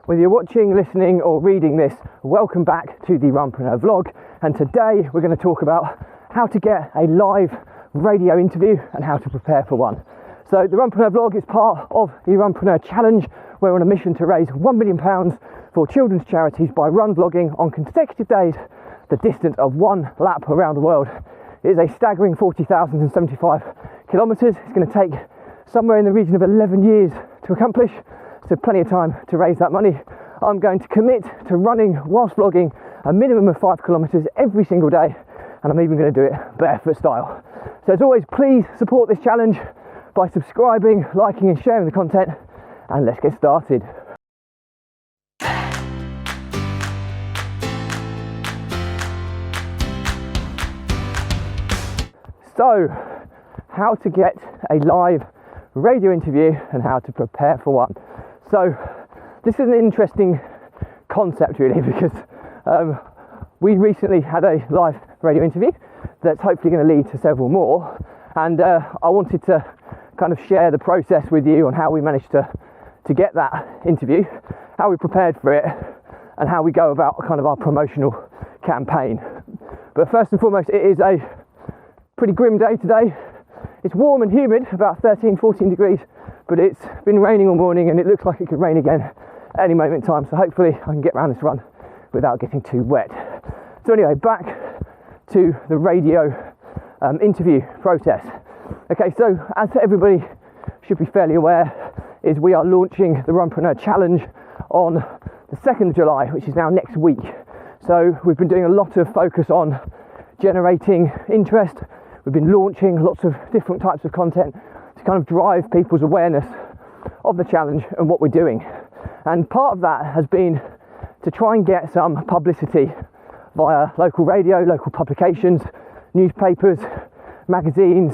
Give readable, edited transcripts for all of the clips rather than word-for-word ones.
Whether you're watching, listening or reading this, welcome back to the Runpreneur vlog, and today we're going to talk about how to get a live radio interview and how to prepare for one. So the Runpreneur vlog is part of the Runpreneur challenge. We're on a mission to raise £1 million for children's charities by run vlogging on consecutive days the distance of one lap around the world. It is a staggering 40,075 kilometres. It's going to take somewhere in the region of 11 years to accomplish, so plenty of time to raise that money. I'm going to commit to running whilst vlogging a minimum of 5 kilometres every single day, and I'm even going to do it barefoot style. So as always, please support this challenge by subscribing, liking and sharing the content, and let's get started. So, how to get a live radio interview and how to prepare for one. So, this is an interesting concept really, because we recently had a live radio interview that's hopefully going to lead to several more, and I wanted to kind of share the process with you on how we managed to get that interview, how we prepared for it, and how we go about kind of our promotional campaign. But first and foremost, it is a pretty grim day today. It's warm and humid, about 13-14 degrees, but it's been raining all morning and it looks like it could rain again at any moment in time, so hopefully I can get around this run without getting too wet. So anyway, back to the radio interview process. Okay, so as everybody should be fairly aware, is we are launching the Runpreneur challenge on the 2nd of July, which is now next week. So we've been doing a lot of focus on generating interest. We've been launching lots of different types of content to kind of drive people's awareness of the challenge and what we're doing. And part of that has been to try and get some publicity via local radio, local publications, newspapers, magazines,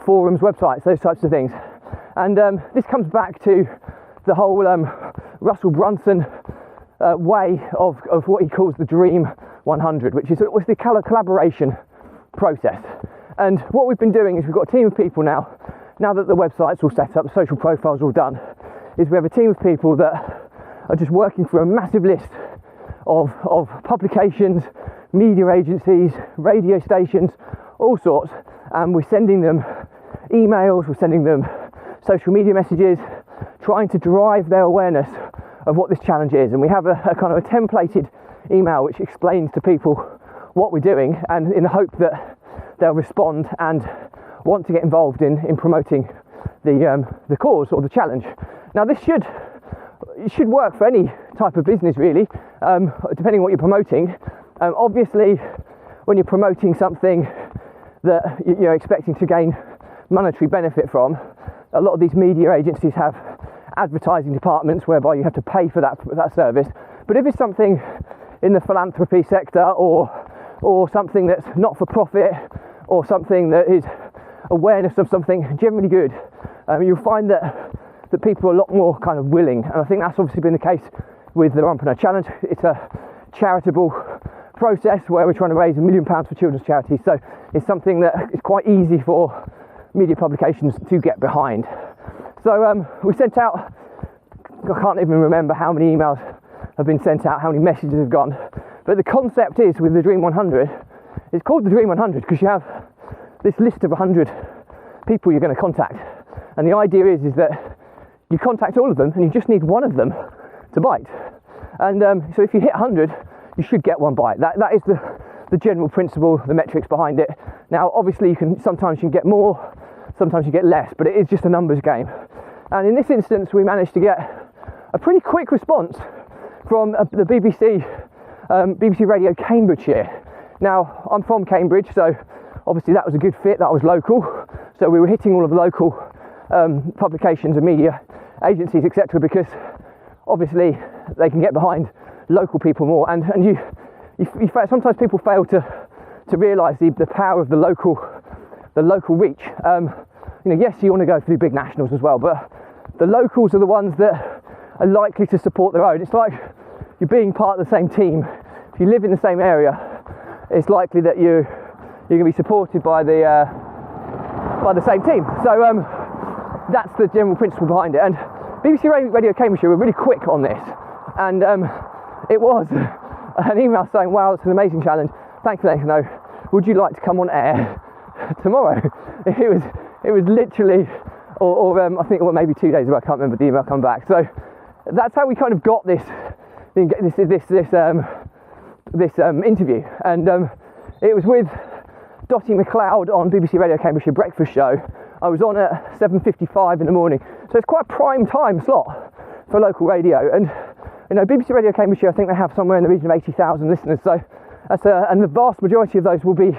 forums, websites, those types of things. And this comes back to the whole Russell Brunson way of what he calls the Dream 100, which is the collaboration process. And what we've been doing is we've got a team of people now that the website's all set up, the social profile's all done, is we have a team of people that are just working through a massive list of publications, media agencies, radio stations, all sorts, and we're sending them emails, we're sending them social media messages, trying to drive their awareness of what this challenge is. And we have a kind of a templated email which explains to people what we're doing, and in the hope that they'll respond and want to get involved in promoting the cause or the challenge. Now this should work for any type of business really, depending on what you're promoting. Obviously when you're promoting something that you're expecting to gain monetary benefit from, a lot of these media agencies have advertising departments whereby you have to pay for that service. But if it's something in the philanthropy sector or something that's not for profit, or something that is awareness of something generally good, you'll find that people are a lot more kind of willing. And I think that's obviously been the case with the Runpreneur challenge. It's a charitable process where we're trying to raise £1 million for children's charities, so it's something that is quite easy for media publications to get behind. So we sent out, I can't even remember how many emails have been sent out, how many messages have gone, but the concept is with the Dream 100, it's called the Dream 100 because you have this list of 100 people you're going to contact, and the idea is that you contact all of them and you just need one of them to bite. And so if you hit 100, you should get one bite. That is the general principle, the metrics behind it. Now obviously sometimes you can get more, sometimes you get less, but it is just a numbers game. And in this instance we managed to get a pretty quick response from the BBC Radio Cambridgeshire. Now I'm from Cambridge, so obviously that was a good fit, that was local, so we were hitting all of the local publications and media agencies, etc., because obviously they can get behind local people more, and you sometimes people fail to realise the power of the local reach. Yes, you want to go for the big nationals as well, but the locals are the ones that are likely to support their own. It's like you're being part of the same team. If you live in the same area, it's likely that you're going to be supported by the same team. So that's the general principle behind it. And BBC Radio Cambridgeshire were really quick on this. and it was an email saying, wow, it's an amazing challenge, thanks for letting us know, would you like to come on air tomorrow? It was literally, or I think maybe 2 days ago, I can't remember, the email come back. So that's how we kind of got this interview, and it was with Dottie McLeod on BBC Radio Cambridgeshire Breakfast Show. I was on at 7:55 in the morning, so it's quite a prime time slot for local radio. And you know, BBC Radio Cambridgeshire, I think they have somewhere in the region of 80,000 listeners. So that's and the vast majority of those will be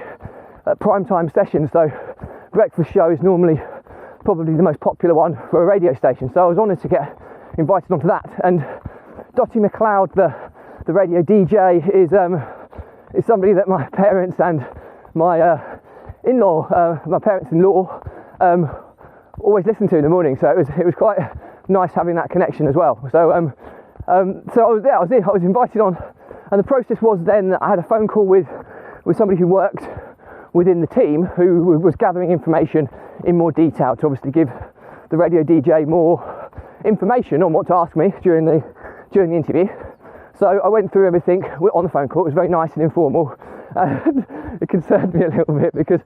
prime time sessions. So Breakfast Show is normally probably the most popular one for a radio station. So I was honoured to get invited onto that. And Dottie McLeod, the radio DJ, is somebody that my parents and my parents-in-law always listen to in the morning. So it was quite nice having that connection as well. So so I was there. I was invited on, and the process was then that I had a phone call with somebody who worked within the team who was gathering information in more detail to obviously give the radio DJ more information on what to ask me during the interview. So I went through everything on the phone call. It was very nice and informal, and it concerned me a little bit because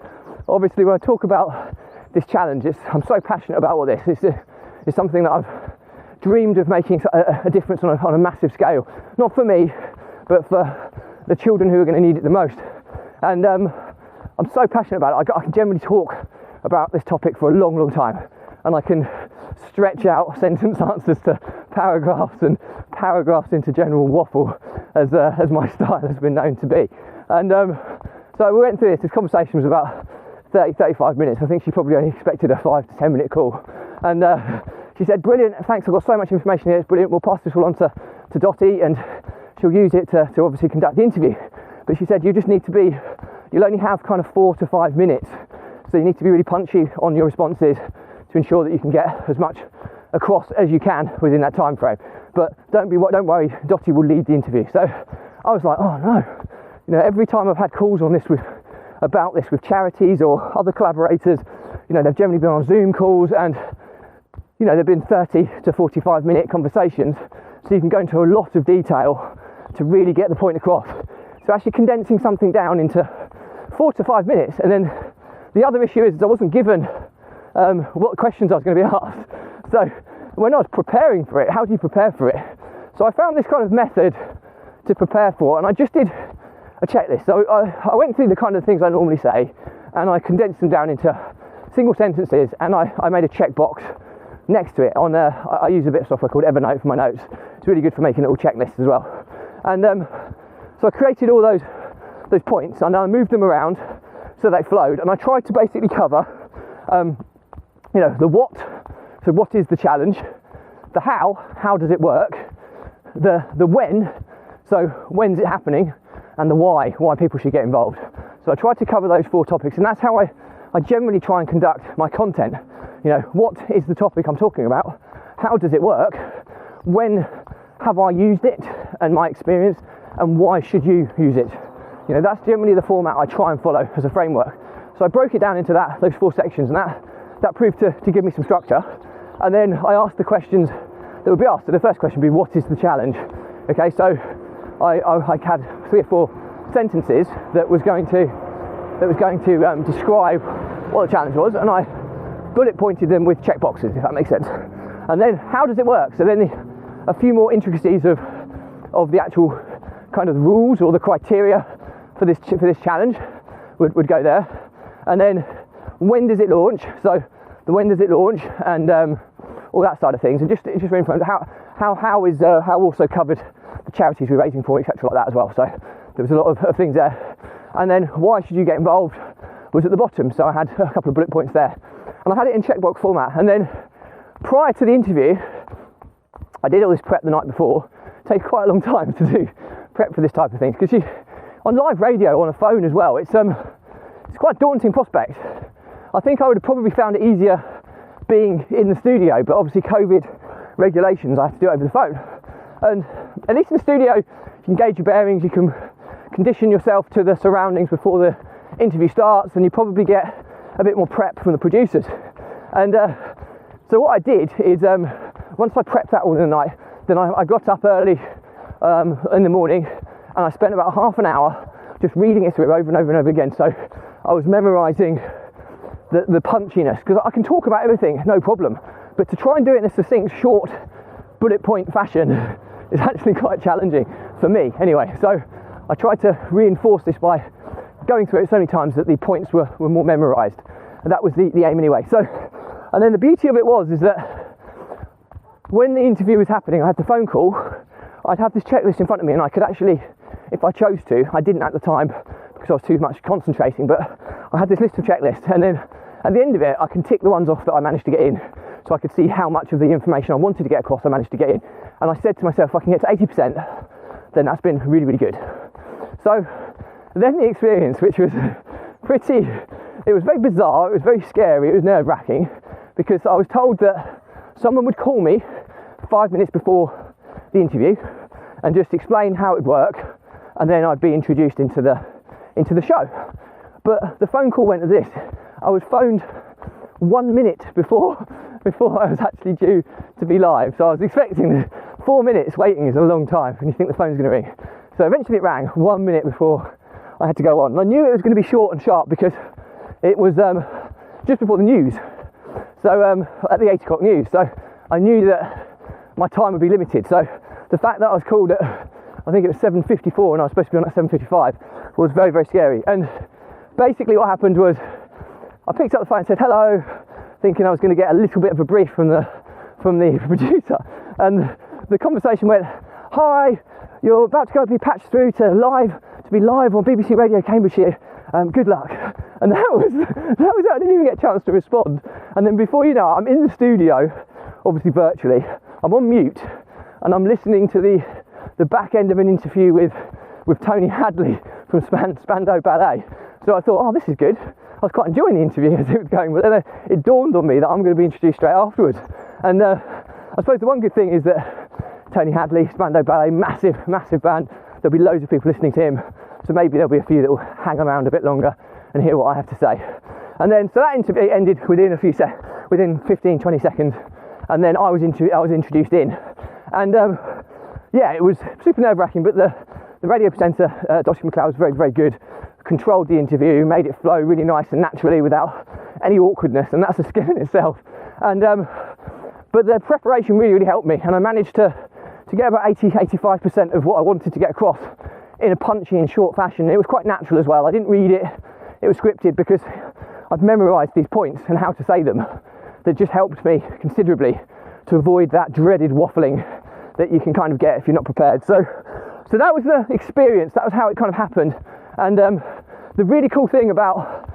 obviously when I talk about this challenge, I'm so passionate about all this. It's something that I've dreamed of making a difference on a massive scale, not for me, but for the children who are going to need it the most. And I'm so passionate about it. I can generally talk about this topic for a long time, and I can stretch out sentence answers to paragraphs and paragraphs into general waffle, as my style has been known to be. And so we went through this conversation was about 35 minutes. I think she probably only expected a 5 to 10 minute call, and she said, brilliant, thanks, I've got so much information here, it's brilliant, we'll pass this all on to Dottie and she'll use it to obviously conduct the interview. But she said you'll only have kind of 4 to 5 minutes, so you need to be really punchy on your responses to ensure that you can get as much across as you can within that time frame. But don't worry, Dottie will lead the interview. So I was like, oh no, you know, every time I've had calls on this about this with charities or other collaborators, you know, they've generally been on Zoom calls, and you know, they've been 30 to 45 minute conversations, so you can go into a lot of detail to really get the point across. So actually condensing something down into 4 to 5 minutes, and then the other issue is I wasn't given what questions I was going to be asked. So when I was preparing for it, how do you prepare for it? So I found this kind of method to prepare for, and I just did a checklist. So I went through the kind of things I normally say, and I condensed them down into single sentences, and I made a checkbox next to it. I use a bit of software called Evernote for my notes. It's really good for making little checklists as well. And so I created all those points, and I moved them around so they flowed, and I tried to basically cover you know, the what, so what is the challenge, the how does it work, the when, so when's it happening, and the why people should get involved. So I tried to cover those 4 topics, and that's how I generally try and conduct my content. You know, what is the topic I'm talking about? How does it work? When have I used it and my experience? And why should you use it? You know, that's generally the format I try and follow as a framework. So I broke it down into those 4 sections, and that proved to give me some structure. And then I asked the questions that would be asked. So the first question would be, what is the challenge? Okay, so I had 3 or 4 sentences that was going to describe what the challenge was, and I bullet pointed them with checkboxes, if that makes sense. And then how does it work? So then a few more intricacies of the actual kind of rules or the criteria for this challenge would go there. And then when does it launch? So the when does it launch, and all that side of things, and just really important. How also covered the charities we're raising for, etc., like that as well. So there was a lot of things there. And then why should you get involved was at the bottom. So I had a couple of bullet points there, and I had it in checkbox format. And then prior to the interview, I did all this prep the night before. It takes quite a long time to do prep for this type of thing, because on live radio, on a phone as well, it's quite a daunting prospect. I think I would have probably found it easier being in the studio, but obviously COVID regulations, I have to do it over the phone. And at least in the studio, you can gauge your bearings, you can condition yourself to the surroundings before the interview starts, and you probably get a bit more prep from the producers. And so what I did is, once I prepped that all in the night, then I got up early in the morning, and I spent about half an hour just reading it through over and over and over again. So I was memorising the punchiness, because I can talk about everything, no problem, but to try and do it in a succinct, short, bullet point fashion is actually quite challenging for me anyway. So I tried to reinforce this by going through it so many times that the points were more memorised, and that was the aim anyway. So, and then the beauty of it is that when the interview was happening, I had the phone call, I'd have this checklist in front of me, and I could actually, if I chose to, I didn't at the time because I was too much concentrating, but I had this list of checklists, and then at the end of it I can tick the ones off that I managed to get in, so I could see how much of the information I wanted to get across I managed to get in. And I said to myself, if I can get to 80%, then that's been really, really good. So then the experience, which was it was very bizarre, it was very scary, it was nerve-wracking, because I was told that someone would call me 5 minutes before the interview and just explain how it would work, and then I'd be introduced into the show. But the phone call went as this: I was phoned 1 minute before I was actually due to be live. So I was expecting 4 minutes waiting is a long time when you think the phone's going to ring. So eventually it rang 1 minute before I had to go on. And I knew it was going to be short and sharp because it was just before the news. So at the 8 o'clock news. So I knew that my time would be limited. So the fact that I was called at, I think it was 7:54 and I was supposed to be on at 7:55 was very, very scary. And basically what happened was I picked up the phone and said hello, thinking I was going to get a little bit of a brief from the producer, and the conversation went, hi, you're about to go be patched through to be live on BBC Radio Cambridgeshire, good luck. And that was I didn't even get a chance to respond, and then before you know it, I'm in the studio, obviously virtually, I'm on mute, and I'm listening to the back end of an interview with Tony Hadley from Spandau Ballet. So I thought, oh, this is good. I was quite enjoying the interview as it was going, but then it dawned on me that I'm going to be introduced straight afterwards. And I suppose the one good thing is that Tony Hadley, Spandau Ballet, massive band, there'll be loads of people listening to him, so maybe there'll be a few that will hang around a bit longer and hear what I have to say. And then, so that interview ended within within 15-20 seconds, and then I was introduced in. And yeah, it was super nerve-wracking, but the radio presenter, Dr. McLeod, was very, very good, controlled the interview, made it flow really nice and naturally without any awkwardness, and that's a skill in itself. And but the preparation really, really helped me, and I managed to get about 80-85% of what I wanted to get across in a punchy and short fashion. It was quite natural as well. I didn't read it, it was scripted because I've memorised these points and how to say them. That just helped me considerably to avoid that dreaded waffling that you can kind of get if you're not prepared. So that was the experience, that was how it kind of happened. And the really cool thing about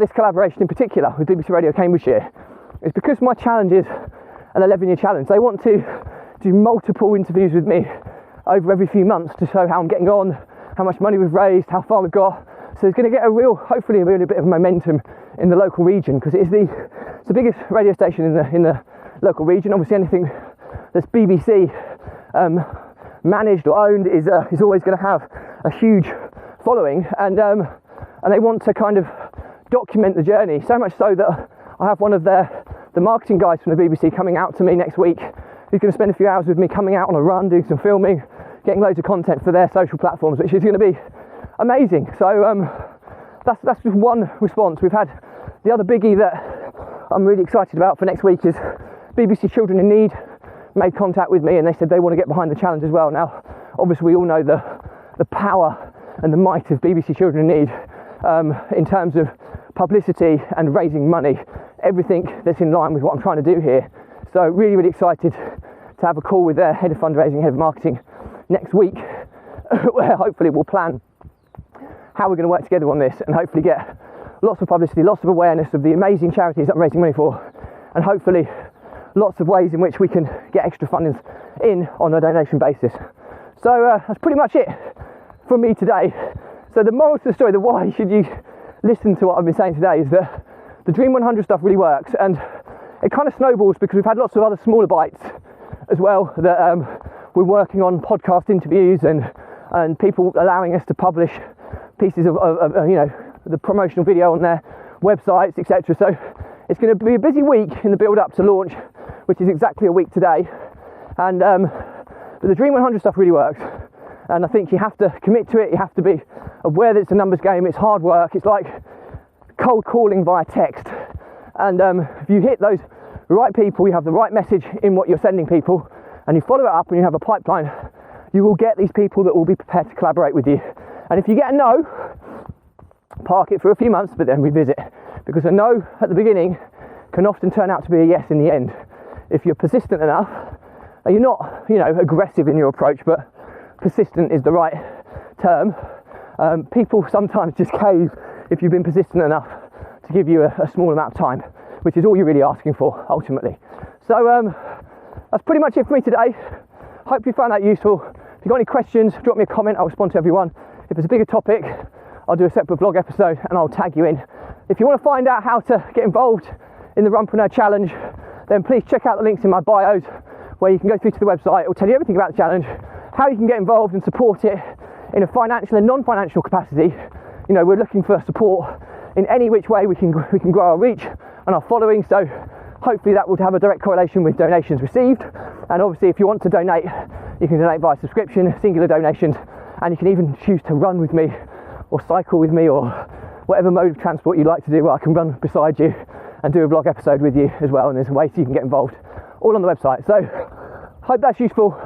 this collaboration in particular with BBC Radio Cambridgeshire is because my challenge is an 11-year challenge, they want to do multiple interviews with me over every few months to show how I'm getting on, how much money we've raised, how far we've got. So it's going to get hopefully a really bit of momentum in the local region, because it's the biggest radio station in the local region. Obviously anything that's BBC managed or owned is always going to have a huge following, and they want to kind of document the journey, so much so that I have one of the marketing guys from the BBC coming out to me next week, who's going to spend a few hours with me, coming out on a run, doing some filming, getting loads of content for their social platforms, which is going to be amazing. So that's just one response. We've had the other biggie that I'm really excited about for next week is BBC Children in Need made contact with me, and they said they want to get behind the challenge as well. Now obviously we all know the power and the might of BBC Children in Need in terms of publicity and raising money, everything that's in line with what I'm trying to do here. So really, really excited to have a call with their head of fundraising, head of marketing next week, where hopefully we'll plan how we're going to work together on this and hopefully get lots of publicity, lots of awareness of the amazing charities that I'm raising money for, and hopefully lots of ways in which we can get extra funding in on a donation basis. So that's pretty much it from me today. So the moral to the story, the why should you listen to what I've been saying today, is that the Dream 100 stuff really works, and it kind of snowballs because we've had lots of other smaller bites as well that we're working on, podcast interviews and people allowing us to publish pieces of the promotional video on their websites, etc. So it's going to be a busy week in the build up to launch, which is exactly a week today, and But the Dream 100 stuff really works. And I think you have to commit to it. You have to be aware that it's a numbers game. It's hard work. It's like cold calling via text. And if you hit those right people, you have the right message in what you're sending people, and you follow it up and you have a pipeline, you will get these people that will be prepared to collaborate with you. And if you get a no, park it for a few months, but then revisit. Because a no at the beginning can often turn out to be a yes in the end. If you're persistent enough, and you're not, aggressive in your approach, but persistent is the right term. People sometimes just cave if you've been persistent enough to give you a small amount of time, which is all you're really asking for ultimately. So that's pretty much it for me today. Hope you found that useful. If you've got any questions, drop me a comment. I'll respond to everyone. If it's a bigger topic, I'll do a separate vlog episode and I'll tag you in. If you want to find out how to get involved in the Runpreneur challenge, then please check out the links in my bios where you can go through to the website. It will tell you everything about the challenge, how you can get involved and support it in a financial and non-financial capacity. We're looking for support in any which way we can grow our reach and our following. So hopefully that would have a direct correlation with donations received. And obviously if you want to donate, you can donate via subscription, singular donations, and you can even choose to run with me or cycle with me or whatever mode of transport you like to do, where I can run beside you and do a vlog episode with you as well. And there's ways you can get involved all on the website. So hope that's useful.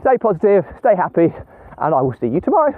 Stay positive, stay happy, and I will see you tomorrow.